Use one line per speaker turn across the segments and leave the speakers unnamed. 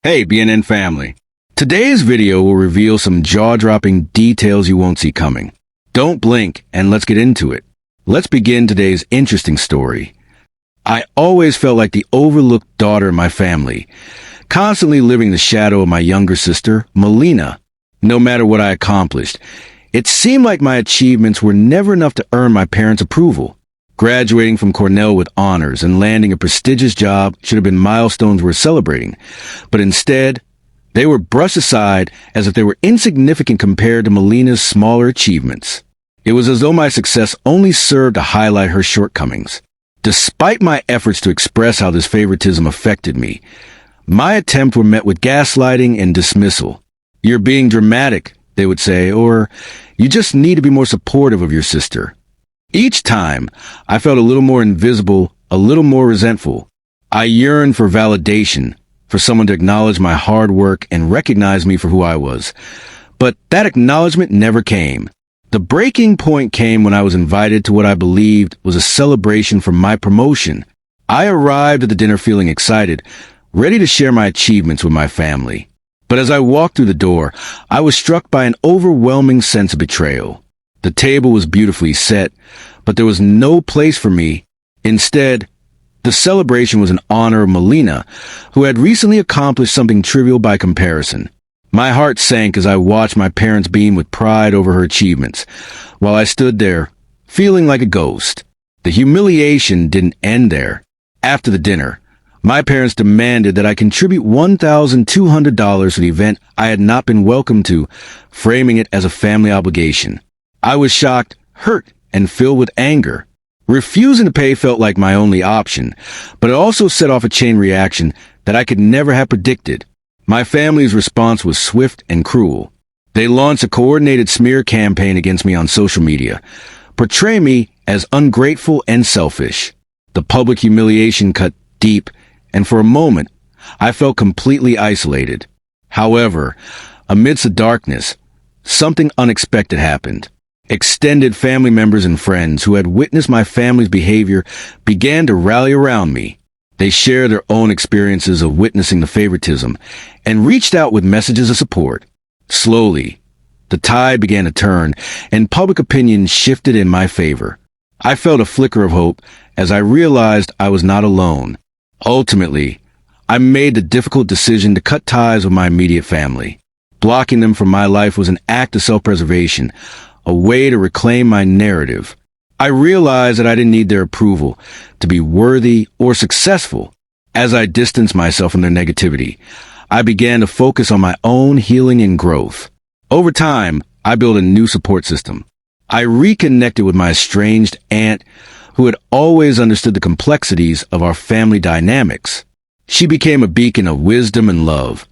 Hey, BNN family. Today's video will reveal some jaw-dropping details you won't see coming. Don't blink and let's get into it. Let's begin today's interesting story. I always felt like the overlooked daughter in my family, constantly living in the shadow of my younger sister, Melina. No matter what I accomplished, it seemed like my achievements were never enough to earn my parents' approval. Graduating from Cornell with honors and landing a prestigious job should have been milestones worth celebrating, but instead, they were brushed aside as if they were insignificant compared to Melina's smaller achievements. It was as though my success only served to highlight her shortcomings. Despite my efforts to express how this favoritism affected me, my attempts were met with gaslighting and dismissal. "You're being dramatic," they would say, or "you just need to be more supportive of your sister." Each time, I felt a little more invisible, a little more resentful. I yearned for validation, for someone to acknowledge my hard work and recognize me for who I was. But that acknowledgement never came. The breaking point came when I was invited to what I believed was a celebration for my promotion. I arrived at the dinner feeling excited, ready to share my achievements with my family. But as I walked through the door, I was struck by an overwhelming sense of betrayal. The table was beautifully set, but there was no place for me. Instead, the celebration was in honor of Melina, who had recently accomplished something trivial by comparison. My heart sank as I watched my parents beam with pride over her achievements, while I stood there, feeling like a ghost. The humiliation didn't end there. After the dinner, my parents demanded that I contribute $1,200 to the event I had not been welcome to, framing it as a family obligation. I was shocked, hurt, and filled with anger. Refusing to pay felt like my only option, but it also set off a chain reaction that I could never have predicted. My family's response was swift and cruel. They launched a coordinated smear campaign against me on social media, portraying me as ungrateful and selfish. The public humiliation cut deep, and for a moment, I felt completely isolated. However, amidst the darkness, something unexpected happened. Extended family members and friends who had witnessed my family's behavior began to rally around me. They shared their own experiences of witnessing the favoritism and reached out with messages of support. Slowly, the tide began to turn and public opinion shifted in my favor. I felt a flicker of hope as I realized I was not alone. Ultimately, I made the difficult decision to cut ties with my immediate family. Blocking them from my life was an act of self-preservation, a way to reclaim my narrative. I realized that I didn't need their approval to be worthy or successful. As I distanced myself from their negativity, I began to focus on my own healing and growth. Over time, I built a new support system. I reconnected with my estranged aunt, who had always understood the complexities of our family dynamics. She became a beacon of wisdom and love,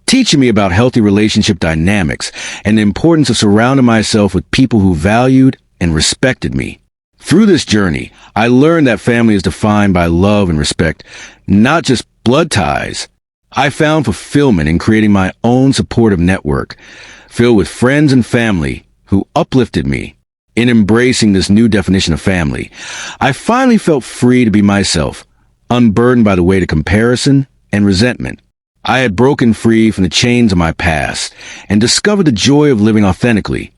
teaching me about healthy relationship dynamics and the importance of surrounding myself with people who valued and respected me. Through this journey, I learned that family is defined by love and respect, not just blood ties. I found fulfillment in creating my own supportive network, filled with friends and family who uplifted me. In embracing this new definition of family, I finally felt free to be myself, unburdened by the weight of comparison and resentment. I had broken free from the chains of my past and discovered the joy of living authentically.